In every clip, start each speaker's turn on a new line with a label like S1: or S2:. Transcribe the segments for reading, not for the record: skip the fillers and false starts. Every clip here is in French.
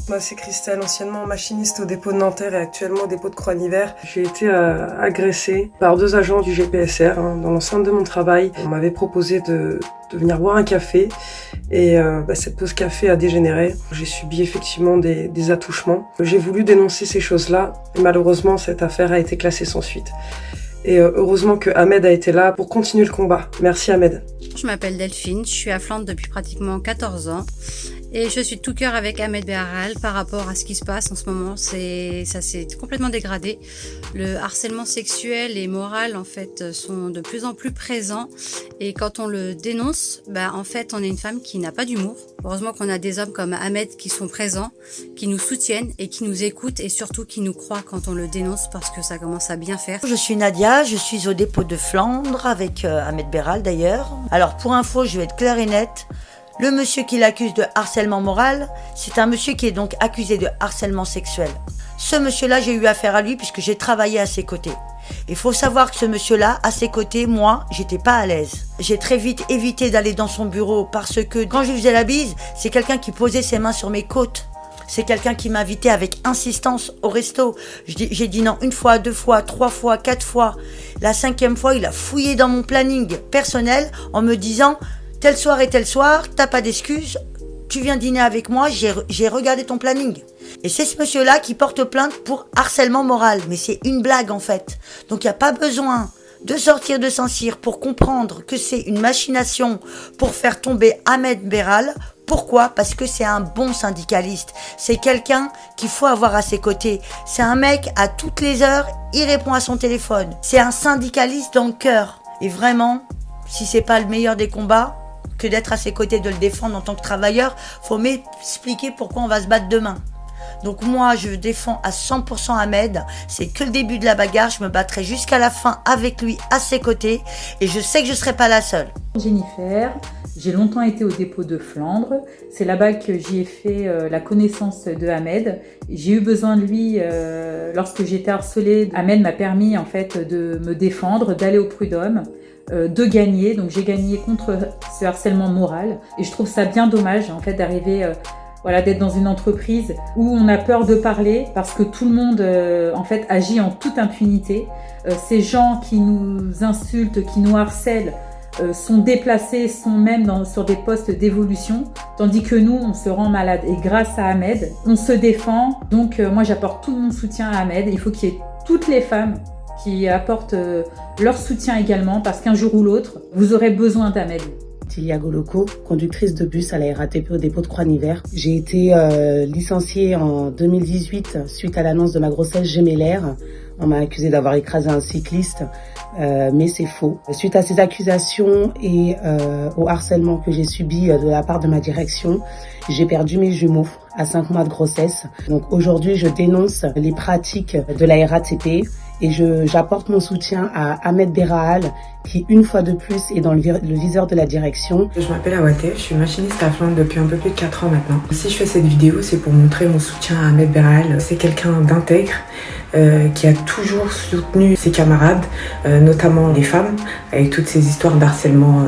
S1: Moi, c'est Christelle, anciennement machiniste au dépôt de Nanterre et actuellement au dépôt de Croix-Nivert. J'ai été agressée par 2 agents du GPSR dans l'enceinte de mon travail. On m'avait proposé de venir boire un café et cette pause café a dégénéré. J'ai subi effectivement des attouchements. J'ai voulu dénoncer ces choses-là et malheureusement, cette affaire a été classée sans suite. Et heureusement que Ahmed a été là pour continuer le combat. Merci Ahmed.
S2: Je m'appelle Delphine, je suis à Flandre depuis pratiquement 14 ans. Et je suis de tout cœur avec Ahmed Beral par rapport à ce qui se passe en ce moment. Ça s'est complètement dégradé. Le harcèlement sexuel et moral en fait sont de plus en plus présents. Et quand on le dénonce, en fait on est une femme qui n'a pas d'humour. Heureusement qu'on a des hommes comme Ahmed qui sont présents, qui nous soutiennent et qui nous écoutent et surtout qui nous croient quand on le dénonce parce que ça commence à bien faire.
S3: Je suis Nadia, je suis au dépôt de Flandre avec Ahmed Beral d'ailleurs. Alors pour info, je vais être claire et nette. Le monsieur qui l'accuse de harcèlement moral, c'est un monsieur qui est donc accusé de harcèlement sexuel. Ce monsieur-là, j'ai eu affaire à lui puisque j'ai travaillé à ses côtés. Il faut savoir que ce monsieur-là, à ses côtés, moi, j'étais pas à l'aise. J'ai très vite évité d'aller dans son bureau parce que quand je lui faisais la bise, c'est quelqu'un qui posait ses mains sur mes côtes. C'est quelqu'un qui m'invitait avec insistance au resto. J'ai dit non 1 fois, 2 fois, 3 fois, 4 fois. La 5e fois, il a fouillé dans mon planning personnel en me disant « tel soir et tel soir, t'as pas d'excuses, tu viens dîner avec moi, j'ai regardé ton planning ». Et c'est ce monsieur-là qui porte plainte pour harcèlement moral. Mais c'est une blague en fait. Donc il n'y a pas besoin de sortir de Saint-Cyr pour comprendre que c'est une machination pour faire tomber Ahmed Beral. Pourquoi ? Parce que c'est un bon syndicaliste. C'est quelqu'un qu'il faut avoir à ses côtés. C'est un mec, à toutes les heures, il répond à son téléphone. C'est un syndicaliste dans le cœur. Et vraiment, si c'est pas le meilleur des combats, que d'être à ses côtés, de le défendre en tant que travailleur, faut m'expliquer pourquoi on va se battre demain. Donc moi, je défends à 100% Ahmed. C'est que le début de la bagarre. Je me battrai jusqu'à la fin avec lui, à ses côtés. Et je sais que je ne serai pas la seule.
S4: Jennifer, j'ai longtemps été au dépôt de Flandre. C'est là-bas que j'y ai fait la connaissance de Ahmed. J'ai eu besoin de lui lorsque j'étais harcelée. Ahmed m'a permis en fait de me défendre, d'aller au prud'homme, de gagner. Donc j'ai gagné contre ce harcèlement moral. Et je trouve ça bien dommage en fait d'arriver... d'être dans une entreprise où on a peur de parler parce que tout le monde en fait agit en toute impunité. Ces gens qui nous insultent, qui nous harcèlent sont déplacés, sont même sur des postes d'évolution, tandis que nous, on se rend malade. Et grâce à Ahmed, on se défend. Donc moi, j'apporte tout mon soutien à Ahmed. Il faut qu'il y ait toutes les femmes qui apportent leur soutien également parce qu'un jour ou l'autre, vous aurez besoin d'Ahmed.
S5: Tilia Goloko, conductrice de bus à la RATP au dépôt de Croix-Nivert. J'ai été licenciée en 2018 suite à l'annonce de ma grossesse gémellaire. On m'a accusée d'avoir écrasé un cycliste, mais c'est faux. Suite à ces accusations et au harcèlement que j'ai subi de la part de ma direction, j'ai perdu mes jumeaux à 5 mois de grossesse. Donc aujourd'hui, je dénonce les pratiques de la RATP et j'apporte mon soutien à Ahmed Beral qui, une fois de plus, est dans le viseur de la direction.
S6: Je m'appelle Awaté, je suis machiniste à Flandre depuis un peu plus de 4 ans maintenant. Si je fais cette vidéo, c'est pour montrer mon soutien à Ahmed Beral. C'est quelqu'un d'intègre qui a toujours soutenu ses camarades, notamment les femmes, avec toutes ces histoires d'harcèlement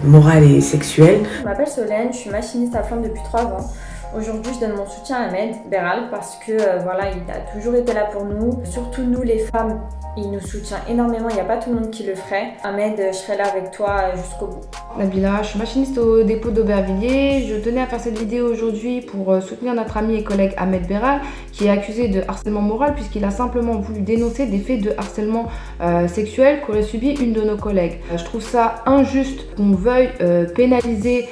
S6: moral et sexuel.
S7: Je m'appelle Solène, je suis machiniste à Flandre depuis 3 ans. Aujourd'hui, je donne mon soutien à Ahmed Beral parce que il a toujours été là pour nous. Surtout nous, les femmes, il nous soutient énormément. Il n'y a pas tout le monde qui le ferait. Ahmed, je serai là avec toi jusqu'au bout.
S8: Nabila, je suis machiniste au dépôt d'Aubervilliers. Je tenais à faire cette vidéo aujourd'hui pour soutenir notre ami et collègue Ahmed Beral qui est accusé de harcèlement moral puisqu'il a simplement voulu dénoncer des faits de harcèlement sexuel qu'aurait subi une de nos collègues. Je trouve ça injuste qu'on veuille pénaliser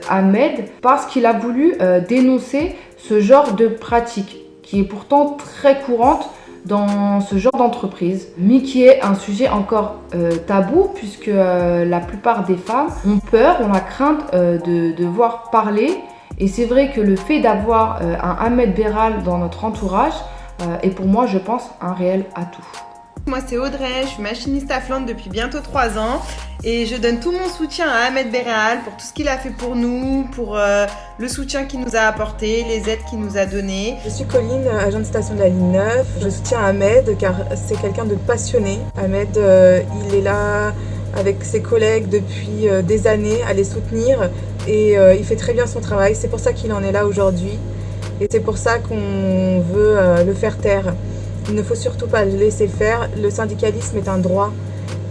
S8: Ahmed parce qu'il a voulu dénoncer ce genre de pratique qui est pourtant très courante dans ce genre d'entreprise, mais qui est un sujet encore tabou puisque la plupart des femmes ont peur, ont la crainte de devoir parler. Et c'est vrai que le fait d'avoir un Ahmed Beral dans notre entourage est pour moi, je pense, un réel atout.
S9: Moi c'est Audrey, je suis machiniste à Flandre depuis bientôt 3 ans et je donne tout mon soutien à Ahmed Beral pour tout ce qu'il a fait pour nous, pour le soutien qu'il nous a apporté, les aides qu'il nous a données.
S10: Je suis Colline, agent de station de la ligne 9. Je soutiens Ahmed car c'est quelqu'un de passionné. Ahmed, il est là, avec ses collègues depuis des années, à les soutenir. Et il fait très bien son travail. C'est pour ça qu'il en est là aujourd'hui. Et c'est pour ça qu'on veut le faire taire. Il ne faut surtout pas le laisser faire. Le syndicalisme est un droit.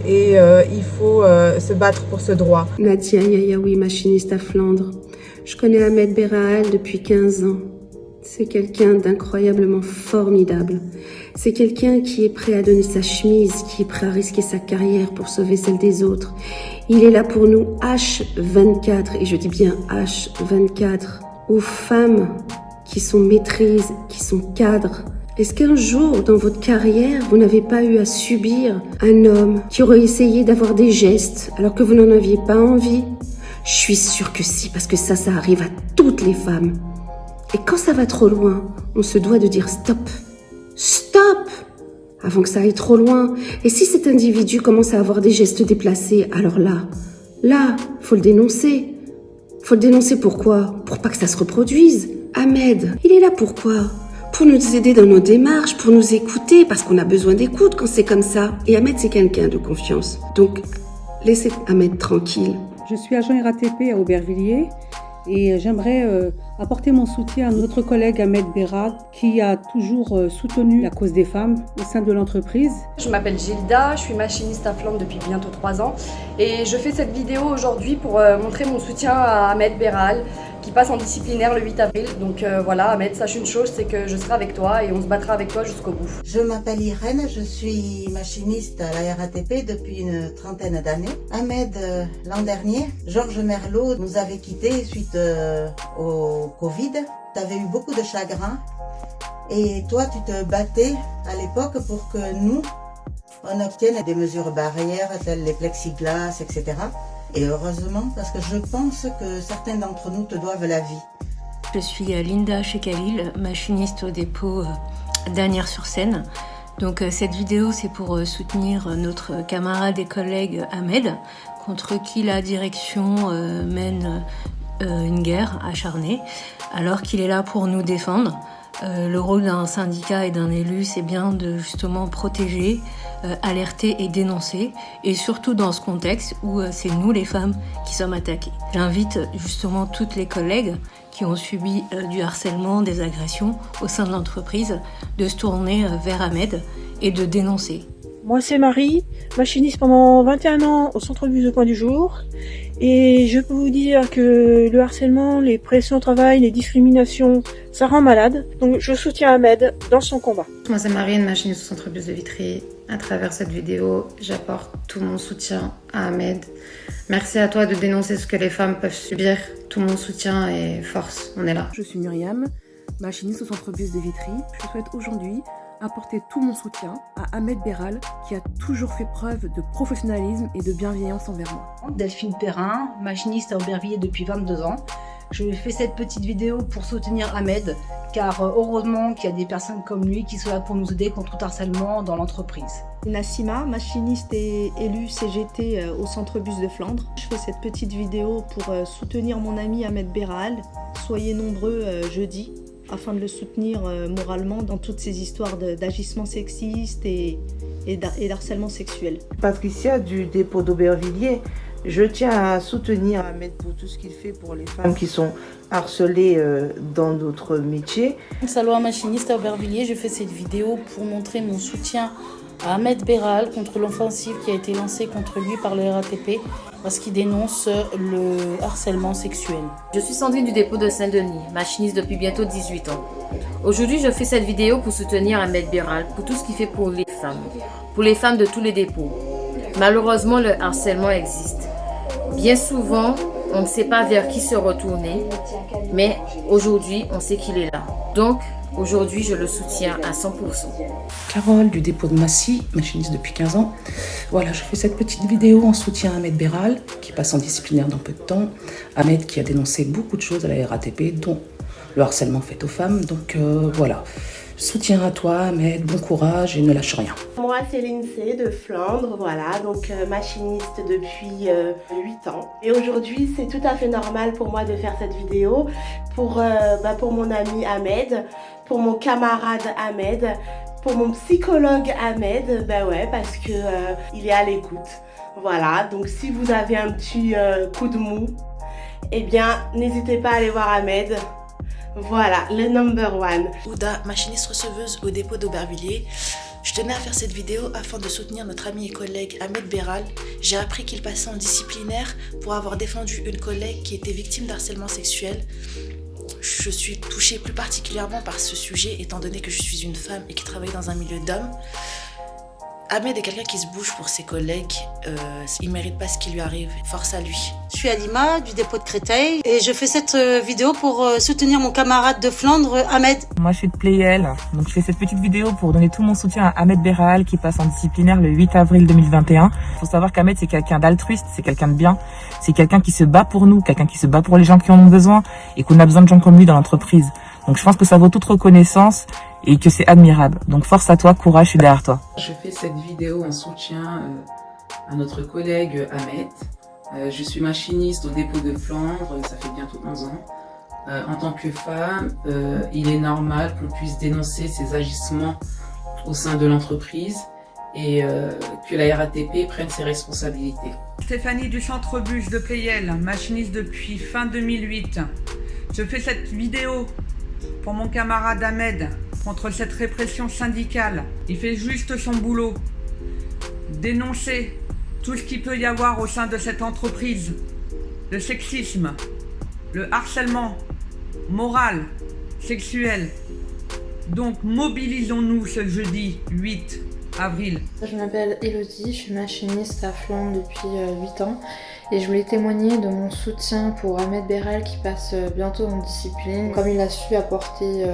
S10: Et il faut se battre pour ce droit.
S11: Nadia Yayaoui, machiniste à Flandre. Je connais Ahmed Berraal depuis 15 ans. C'est quelqu'un d'incroyablement formidable. C'est quelqu'un qui est prêt à donner sa chemise, qui est prêt à risquer sa carrière pour sauver celle des autres. Il est là pour nous H24, et je dis bien H24, aux femmes qui sont maîtrises, qui sont cadres. Est-ce qu'un jour, dans votre carrière, vous n'avez pas eu à subir un homme qui aurait essayé d'avoir des gestes alors que vous n'en aviez pas envie? Je suis sûre que si, parce que ça arrive à toutes les femmes. Et quand ça va trop loin, on se doit de dire stop. Stop! Avant que ça aille trop loin. Et si cet individu commence à avoir des gestes déplacés, alors là, faut le dénoncer. Faut le dénoncer pourquoi? Pour pas que ça se reproduise. Ahmed, il est là pourquoi? Pour nous aider dans nos démarches, pour nous écouter, parce qu'on a besoin d'écoute quand c'est comme ça. Et Ahmed, c'est quelqu'un de confiance. Donc, laissez Ahmed tranquille.
S12: Je suis agent RATP à Aubervilliers et j'aimerais apporter mon soutien à notre collègue Ahmed Berraal qui a toujours soutenu la cause des femmes au sein de l'entreprise.
S13: Je m'appelle Gilda, je suis machiniste à Flandre depuis bientôt 3 ans et je fais cette vidéo aujourd'hui pour montrer mon soutien à Ahmed Berraal qui passe en disciplinaire le 8 avril. Donc voilà, Ahmed, sache une chose, c'est que je serai avec toi et on se battra avec toi jusqu'au bout.
S14: Je m'appelle Irène, je suis machiniste à la RATP depuis une trentaine d'années. Ahmed, l'an dernier, Georges Merlot nous avait quittés suite au Covid. Tu avais eu beaucoup de chagrin et toi, tu te battais à l'époque pour que nous, on obtienne des mesures barrières telles les plexiglas, etc. Et heureusement, parce que je pense que certains d'entre nous te doivent la vie.
S15: Je suis Linda Chekalil, machiniste au dépôt d'Asnières-sur-Seine. Donc cette vidéo, c'est pour soutenir notre camarade et collègue Ahmed, contre qui la direction mène une guerre acharnée, alors qu'il est là pour nous défendre. Le rôle d'un syndicat et d'un élu, c'est bien de justement protéger, alerter et dénoncer, et surtout dans ce contexte où c'est nous les femmes qui sommes attaquées. J'invite justement toutes les collègues qui ont subi du harcèlement, des agressions au sein de l'entreprise, de se tourner vers Ahmed et de dénoncer.
S16: Moi c'est Marie, machiniste pendant 21 ans au centre bus de Point du Jour. Et je peux vous dire que le harcèlement, les pressions au travail, les discriminations, ça rend malade. Donc je soutiens Ahmed dans son combat.
S17: Moi c'est Marine, machiniste au centre bus de Vitry. À travers cette vidéo, j'apporte tout mon soutien à Ahmed. Merci à toi de dénoncer ce que les femmes peuvent subir. Tout mon soutien et force, on est là.
S18: Je suis Myriam, machiniste au centre bus de Vitry. Je souhaite aujourd'hui apporter tout mon soutien à Ahmed Berraal qui a toujours fait preuve de professionnalisme et de bienveillance envers moi.
S19: Delphine Perrin, machiniste à Aubervilliers depuis 22 ans. Je fais cette petite vidéo pour soutenir Ahmed car heureusement qu'il y a des personnes comme lui qui sont là pour nous aider contre tout harcèlement dans l'entreprise.
S20: Nassima, machiniste et élue CGT au centre bus de Flandre. Je fais cette petite vidéo pour soutenir mon ami Ahmed Berraal. Soyez nombreux jeudi afin de le soutenir moralement dans toutes ces histoires d'agissements sexistes et d'harcèlement sexuel.
S21: Patricia du dépôt d'Aubervilliers, je tiens à soutenir Ahmed pour tout ce qu'il fait pour les femmes qui sont harcelées dans d'autres métiers.
S22: Salwa, machiniste à Aubervilliers, je fais cette vidéo pour montrer mon soutien à Ahmed Berraal contre l'offensive qui a été lancée contre lui par le RATP parce qu'il dénonce le harcèlement sexuel.
S23: Je suis Sandrine du dépôt de Saint-Denis, machiniste depuis bientôt 18 ans. Aujourd'hui, je fais cette vidéo pour soutenir Ahmed Berraal pour tout ce qu'il fait pour les femmes de tous les dépôts. Malheureusement, le harcèlement existe. Bien souvent, on ne sait pas vers qui se retourner, mais aujourd'hui, on sait qu'il est là. Donc, aujourd'hui, je le soutiens à 100%.
S24: Carole du dépôt de Massy, machiniste depuis 15 ans. Voilà, je fais cette petite vidéo en soutien à Ahmed Berraal, qui passe en disciplinaire dans peu de temps. Ahmed qui a dénoncé beaucoup de choses à la RATP, dont le harcèlement fait aux femmes. Donc voilà, soutien à toi Ahmed, bon courage et ne lâche rien.
S25: Moi c'est Lindsay de Flandre, voilà, donc machiniste depuis 8 ans. Et aujourd'hui c'est tout à fait normal pour moi de faire cette vidéo pour mon ami Ahmed, pour mon camarade Ahmed, pour mon psychologue Ahmed, parce que il est à l'écoute. Voilà, donc si vous avez un petit coup de mou, eh bien, n'hésitez pas à aller voir Ahmed. Voilà, le number one.
S1: Ouda, machiniste receveuse au dépôt d'Aubervilliers. Je tenais à faire cette vidéo afin de soutenir notre ami et collègue Ahmed Beral. J'ai appris qu'il passait en disciplinaire pour avoir défendu une collègue qui était victime d'harcèlement sexuel. Je suis touchée plus particulièrement par ce sujet étant donné que je suis une femme et qui travaille dans un milieu d'hommes. Ahmed est quelqu'un qui se bouge pour ses collègues, il ne mérite pas ce qui lui arrive, force à lui.
S2: Je suis Alima du dépôt de Créteil et je fais cette vidéo pour soutenir mon camarade de Flandre, Ahmed.
S3: Moi je suis de Playel, donc je fais cette petite vidéo pour donner tout mon soutien à Ahmed Beral qui passe en disciplinaire le 8 avril 2021. Il faut savoir qu'Ahmed c'est quelqu'un d'altruiste, c'est quelqu'un de bien, c'est quelqu'un qui se bat pour nous, quelqu'un qui se bat pour les gens qui en ont besoin et qu'on a besoin de gens comme lui dans l'entreprise. Donc je pense que ça vaut toute reconnaissance et que c'est admirable. Donc force à toi, courage, je suis derrière toi.
S24: Je fais cette vidéo en soutien à notre collègue Ahmed. Je suis machiniste au dépôt de Flandre, ça fait bientôt 11 ans. En tant que femme, il est normal qu'on puisse dénoncer ses agissements au sein de l'entreprise et que la RATP prenne ses responsabilités.
S4: Stéphanie du centre bus de Playel, machiniste depuis fin 2008. Je fais cette vidéo pour mon camarade Ahmed contre cette répression syndicale. Il fait juste son boulot. Dénoncer tout ce qu'il peut y avoir au sein de cette entreprise. Le sexisme, le harcèlement moral, sexuel. Donc mobilisons-nous ce jeudi 8 avril.
S5: Je m'appelle Elodie, je suis machiniste à Flandre depuis 8 ans et je voulais témoigner de mon soutien pour Ahmed Beral qui passe bientôt en discipline, comme il a su apporter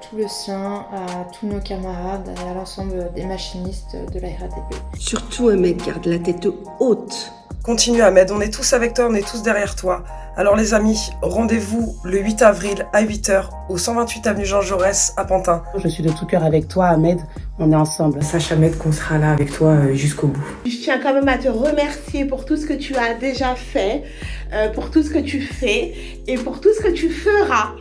S5: tout le sien à tous nos camarades et à l'ensemble des machinistes de la RATP.
S11: Surtout Ahmed, garde la tête haute.
S26: Continue Ahmed, on est tous avec toi, on est tous derrière toi. Alors les amis, rendez-vous le 8 avril à 8h au 128 avenue Jean Jaurès à Pantin.
S24: Je suis de tout cœur avec toi Ahmed, on est ensemble.
S6: Sache Ahmed qu'on sera là avec toi jusqu'au bout.
S25: Je tiens quand même à te remercier pour tout ce que tu as déjà fait, pour tout ce que tu fais et pour tout ce que tu feras.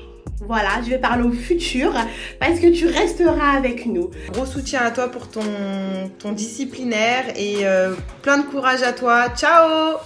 S25: Voilà, je vais parler au futur parce que tu resteras avec nous.
S9: Gros soutien à toi pour ton disciplinaire et plein de courage à toi. Ciao!